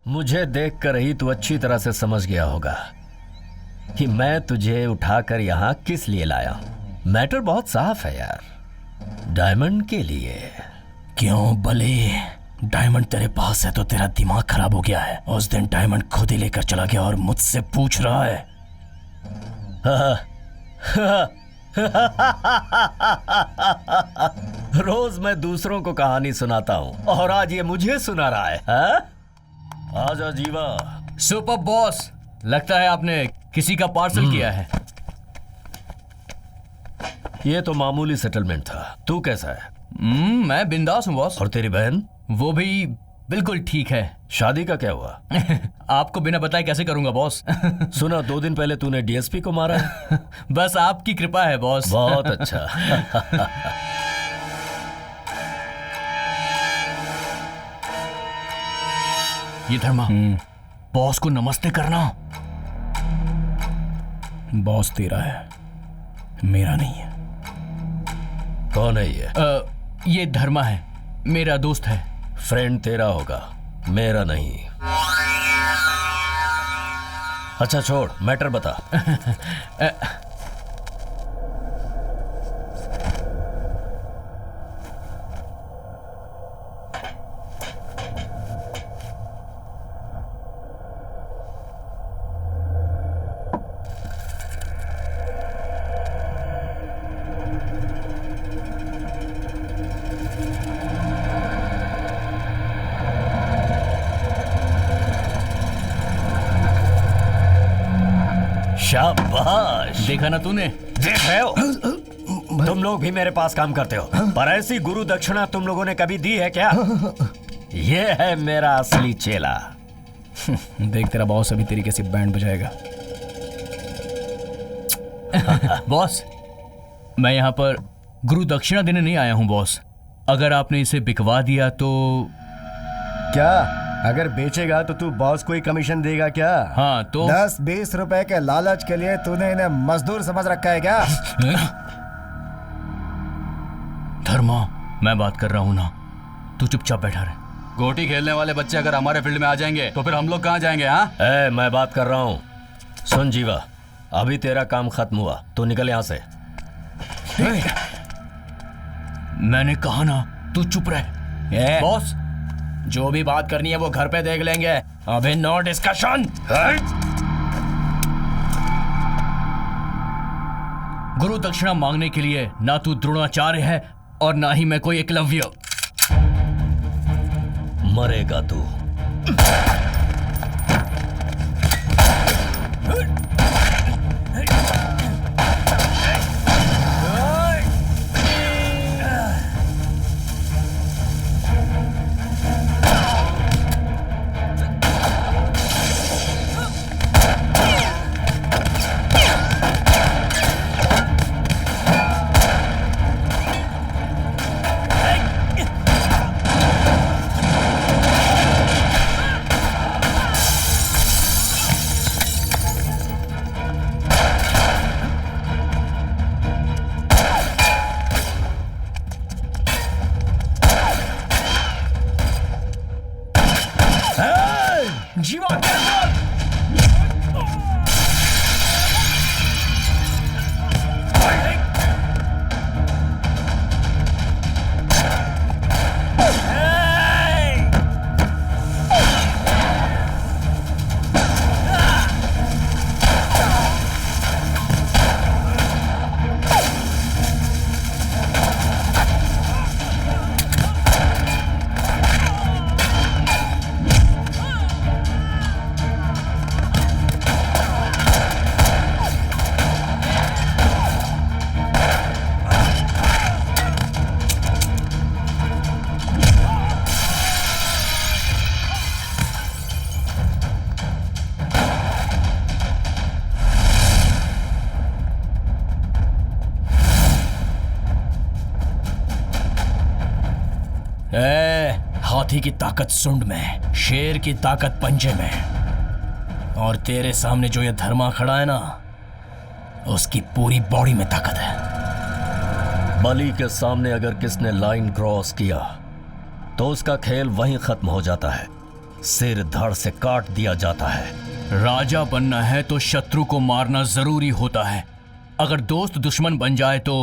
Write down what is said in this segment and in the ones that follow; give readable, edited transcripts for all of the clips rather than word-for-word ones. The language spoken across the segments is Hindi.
मुझे देखकर ही तू अच्छी तरह से समझ गया होगा कि मैं तुझे उठाकर यहाँ किस लिए लाया हूं। मैटर बहुत साफ है यार, डायमंड के लिए। क्यों बले? डायमंड तेरे पास है तो तेरा दिमाग खराब हो गया है। उस दिन डायमंड खुद ही लेकर चला गया और मुझसे पूछ रहा है। रोज मैं दूसरों को कहानी सुनाता हूँ और आज ये मुझे सुना रहा है, हा? आजा जीवा। सुपर बॉस, लगता है आपने किसी का पार्सल किया है। ये तो मामूली सेटलमेंट था। तू कैसा है? मैं बिंदास हूँ बॉस। और तेरी बहन? वो भी बिल्कुल ठीक है। शादी का क्या हुआ? आपको बिना बताए कैसे करूंगा बॉस? सुना 2 दिन पहले तूने डीएसपी को मारा है। बस आपकी कृपा है बॉस। बहुत अच्छा। ये धर्मा, बॉस को नमस्ते करना। बॉस तेरा है, मेरा नहीं है। कौन है ये? ये धर्मा है, मेरा दोस्त है। फ्रेंड तेरा होगा, मेरा नहीं। अच्छा छोड़, मैटर बता। शाबाश। देखा ना तूने? देख रहे हो, तुम लोग भी मेरे पास काम करते हो, पर ऐसी गुरु दक्षिणा तुम लोगों ने कभी दी है क्या? ये है मेरा असली चेला। देख तेरा बॉस अभी तरीके से बैंड बजाएगा। बॉस, मैं यहाँ पर गुरु दक्षिणा देने नहीं आया हूँ बॉस। अगर आपने इसे बिकवा दिया तो। क्या? अगर बेचेगा तो तू बॉस को ही कमीशन देगा क्या? हाँ तो 10-20 रुपए के लालच के लिए तूने इन्हें मजदूर समझ रखा है क्या? धर्मा, मैं बात कर रहा हूँ ना, तू चुपचाप बैठा रहे। गोटी खेलने वाले बच्चे अगर हमारे फील्ड में आ जाएंगे तो फिर हम लोग कहाँ जाएंगे? हाँ, मैं बात कर रहा हूँ। सुन जीवा, अभी तेरा काम खत्म हुआ, तू निकल यहाँ से। मैंने कहा ना, तू चुप रहे। बॉस, जो भी बात करनी है वो घर पे देख लेंगे, अभी नो डिस्कशन। गुरु दक्षिणा मांगने के लिए ना तू द्रोणाचार्य है और ना ही मैं कोई एकलव्य। मरेगा तू। जीवा, हाथी की ताकत सुंड में, शेर की ताकत पंजे में, और तेरे सामने जो ये धर्मा खड़ा है ना, उसकी पूरी बॉडी में ताकत है। बलि के सामने अगर किसने लाइन क्रॉस किया तो उसका खेल वहीं खत्म हो जाता है। सिर धड़ से काट दिया जाता है। राजा बनना है तो शत्रु को मारना जरूरी होता है। अगर दोस्त दुश्मन बन जाए तो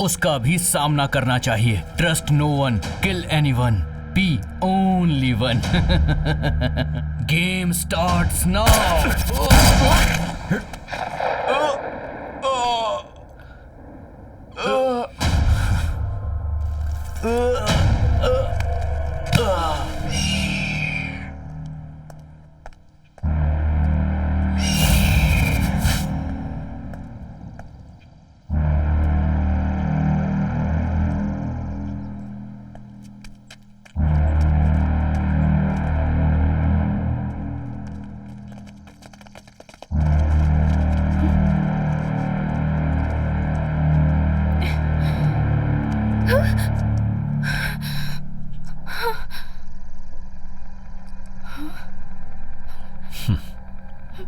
उसका भी सामना करना चाहिए। Trust no one, kill anyone, be only one. Game starts now.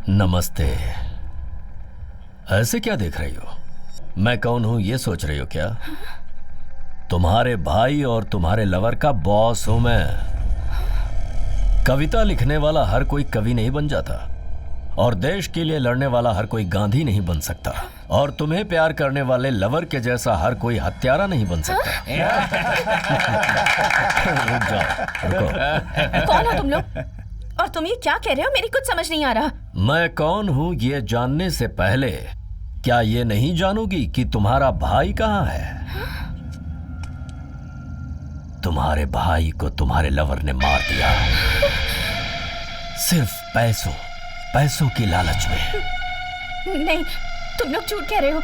नमस्ते। ऐसे क्या देख रही हो? मैं कौन हूं ये सोच रही हो क्या? तुम्हारे भाई और तुम्हारे लवर का बॉस हूं मैं। कविता लिखने वाला हर कोई कवि नहीं बन जाता, और देश के लिए लड़ने वाला हर कोई गांधी नहीं बन सकता, और तुम्हें प्यार करने वाले लवर के जैसा हर कोई हत्यारा नहीं बन सकता। रुक जाओ, रुको। कौन हो तुम लोग? और तुम ये क्या कह रहे हो? मेरी कुछ समझ नहीं आ रहा। मैं कौन हूं ये जानने से पहले क्या ये नहीं जानोगी कि तुम्हारा भाई कहां है? तुम्हारे भाई को तुम्हारे लवर ने मार दिया, सिर्फ पैसों की लालच में। नहीं, तुम लोग झूठ कह रहे हो।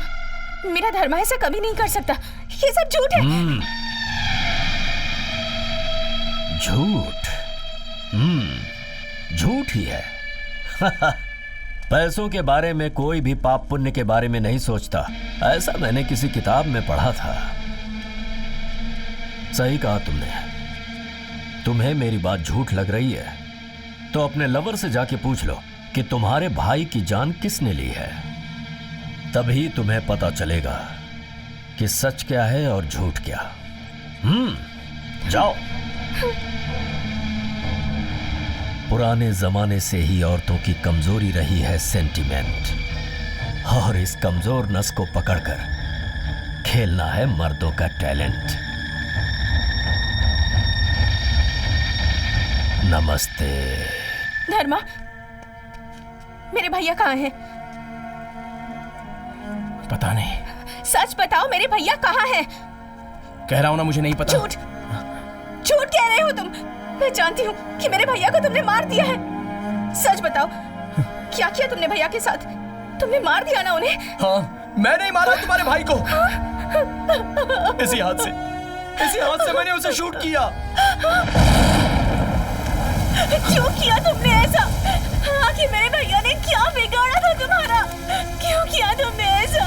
मेरा धर्मा ऐसा कभी नहीं कर सकता। ये सब झूठ है। झूठ? झूठ ही है। पैसों के बारे में कोई भी पाप पुण्य के बारे में नहीं सोचता, ऐसा मैंने किसी किताब में पढ़ा था। सही कहा तुमने। तुम्हें मेरी बात झूठ लग रही है तो अपने लवर से जाके पूछ लो कि तुम्हारे भाई की जान किसने ली है। तभी तुम्हें पता चलेगा कि सच क्या है और झूठ क्या। जाओ। पुराने जमाने से ही औरतों की कमजोरी रही है सेंटिमेंट, और इस कमजोर नस को पकड़कर खेलना है मर्दों का टैलेंट। नमस्ते। धर्मा, मेरे भैया कहाँ हैं? पता नहीं। सच बताओ, मेरे भैया कहाँ हैं? कह रहा हूं ना, मुझे नहीं पता। झूठ कह रहे हो तुम। मैं जानती हूँ कि मेरे भैया को तुमने मार दिया है। सच बताओ, क्या किया तुमने भैया के साथ? तुमने मार दिया ना उन्हें? हाँ, मैं नहीं मारा तुम्हारे भाई को। इसी हाथ से मैंने उसे शूट किया। क्यों किया तुमने ऐसा? आखिर मेरे भैया ने क्या बिगाड़ा था तुम्हारा? क्यों किया तुमने ऐसा?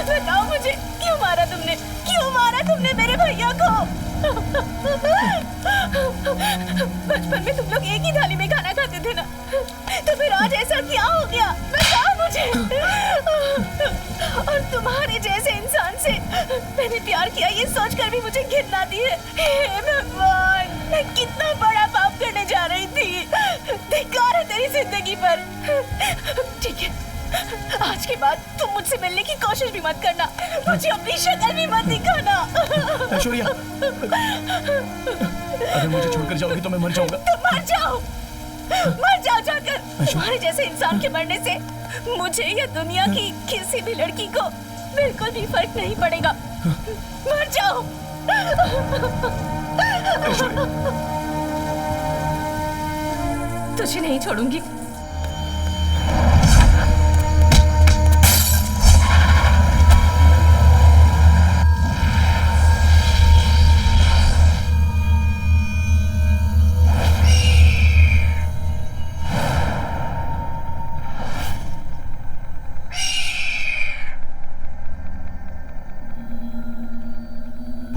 बताओ मुझे, क्यों मारा तुमने? क्यों मारा तुमने मेरे भैया को? बचपन में तुम लोग एक ही थाली में खाना खाते थे ना, तो फिर आज ऐसा क्या हो गया? बताओ मुझे। और तुम्हारे जैसे इंसान से मैंने प्यार किया, ये सोचकर भी मुझे घिन आती है। हे भगवान, मैं कितना बड़ा पाप करने जा रही थी। धिक्कार है तेरी जिंदगी पर। ठीक है, आज के बाद तुम मुझसे मिलने की कोशिश भी मत करना, मुझे अपनी शक्ल भी मत दिखाना। ऐश्वर्या, अगर मुझे छोड़कर जाओगी तो मैं मर जाऊंगा। तुम मर जाओ जाकर। तुम्हारे जैसे इंसान के मरने से मुझे या दुनिया की किसी भी लड़की को बिल्कुल भी फर्क नहीं पड़ेगा। मर जाओ। तुझे नहीं छोड़ूंगी।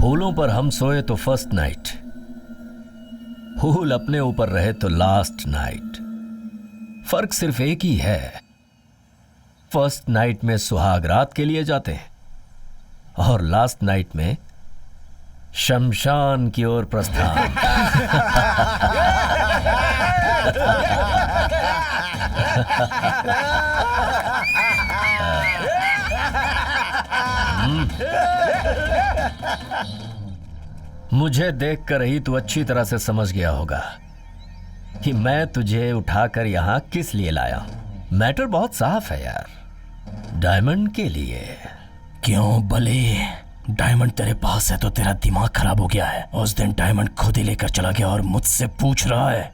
फूलों पर हम सोए तो फर्स्ट नाइट, फूल अपने ऊपर रहे तो लास्ट नाइट। फर्क सिर्फ एक ही है, फर्स्ट नाइट में सुहाग रात के लिए जाते हैं और लास्ट नाइट में शमशान की ओर प्रस्थान। मुझे देखकर ही तू अच्छी तरह से समझ गया होगा कि मैं तुझे उठाकर यहां किस लिए लाया हूं। मैटर बहुत साफ है यार, डायमंड के लिए। क्यों बले? डायमंड तेरे पास है तो तेरा दिमाग खराब हो गया है। उस दिन डायमंड खुद ही लेकर चला गया और मुझसे पूछ रहा है।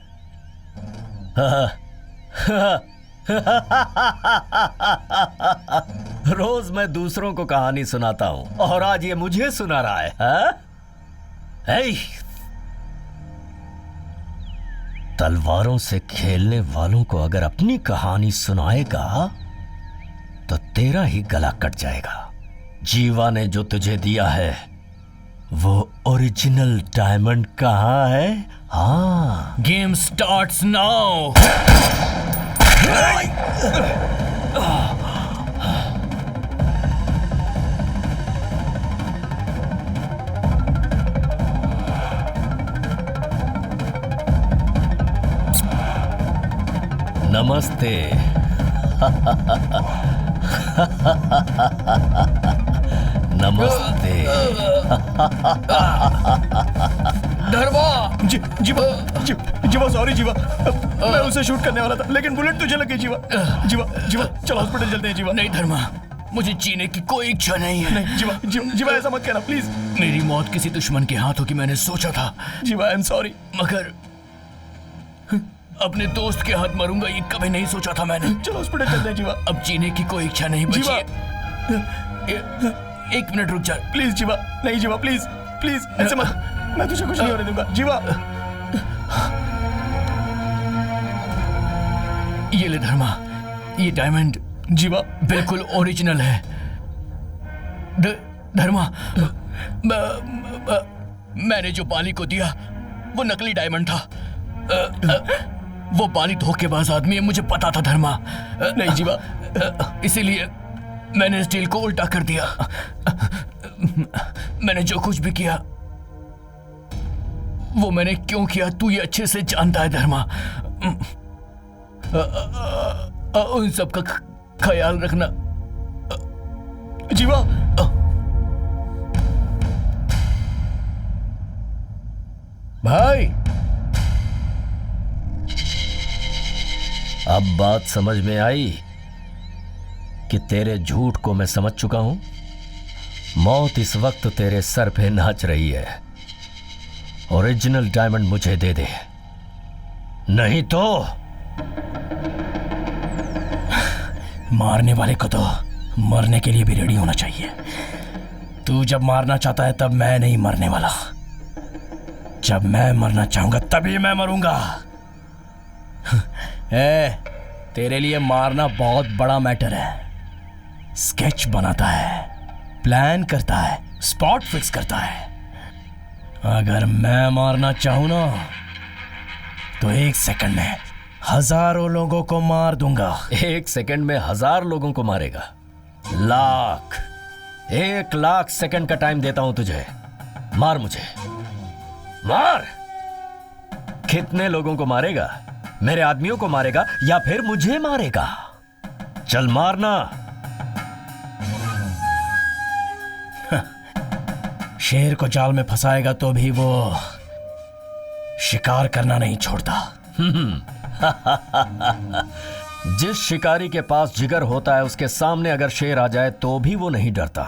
रोज मैं दूसरों को कहानी सुनाता हूं और आज ये मुझे सुना रहा है, हा? हे? तलवारों से खेलने वालों को अगर अपनी कहानी सुनाएगा तो तेरा ही गला कट जाएगा। जीवा ने जो तुझे दिया है वो ओरिजिनल डायमंड कहाँ है? हाँ, गेम स्टार्ट्स नाउ। नमस्ते। नमस्ते। धर्मा। जीवा सॉरी जीवा, मैं उसे शूट करने वाला था लेकिन बुलेट तुझे लगी। जीवा चलो हॉस्पिटल चलते हैं। जीवा नहीं धर्मा, मुझे जीने की कोई इच्छा नहीं है। नहीं जीवा ऐसा मत कहना प्लीज। मेरी मौत किसी दुश्मन के हाथ होगी मैंने सोचा था, जीवा आई एम सॉरी। मगर अपने दोस्त के हाथ मरूंगा ये कभी नहीं सोचा था मैंने। चलो हॉस्पिटल चलते हैं। जीवा अब जीने की कोई इच्छा नहीं बची। एक मिनट रुक जा प्लीज। जीवा नहीं, जीवा प्लीज ऐसे मत, मैं तुझे कुछ नहीं होने दूंगा। जीवा ये ले धर्मा, ये डायमंड जीवा बिल्कुल ओरिजिनल है। धर्मा, मैंने जो बाली को दिया वो नकली डायमंड था। वो बाली धोखेबाज आदमी है, मुझे पता था धर्मा। नहीं जीवा, इसीलिए मैंने इस डील को उल्टा कर दिया। मैंने जो कुछ भी किया वो मैंने क्यों किया तू ये अच्छे से जानता है धर्मा। उन सब का ख्याल रखना। जीवा भाई, अब बात समझ में आई कि तेरे झूठ को मैं समझ चुका हूं। मौत इस वक्त तेरे सर पे नाच रही है। ओरिजिनल डायमंड मुझे दे दे, नहीं तो मारने वाले को तो मरने के लिए भी रेडी होना चाहिए। तू जब मारना चाहता है तब मैं नहीं मरने वाला। जब मैं मरना चाहूंगा तभी मैं मरूंगा। तेरे लिए मारना बहुत बड़ा मैटर है। स्केच बनाता है, प्लान करता है, स्पॉट फिक्स करता है। अगर मैं मारना चाहूं ना तो 1 सेकंड में हजारों लोगों को मार दूंगा। 1 सेकंड में 1000 लोगों को मारेगा? 1 लाख सेकंड का टाइम देता हूं तुझे। मार मुझे, मार। कितने लोगों को मारेगा? मेरे आदमियों को मारेगा या फिर मुझे मारेगा? चल मारना। शेर को जाल में फंसाएगा तो भी वो शिकार करना नहीं छोड़ता। जिस शिकारी के पास जिगर होता है उसके सामने अगर शेर आ जाए तो भी वो नहीं डरता।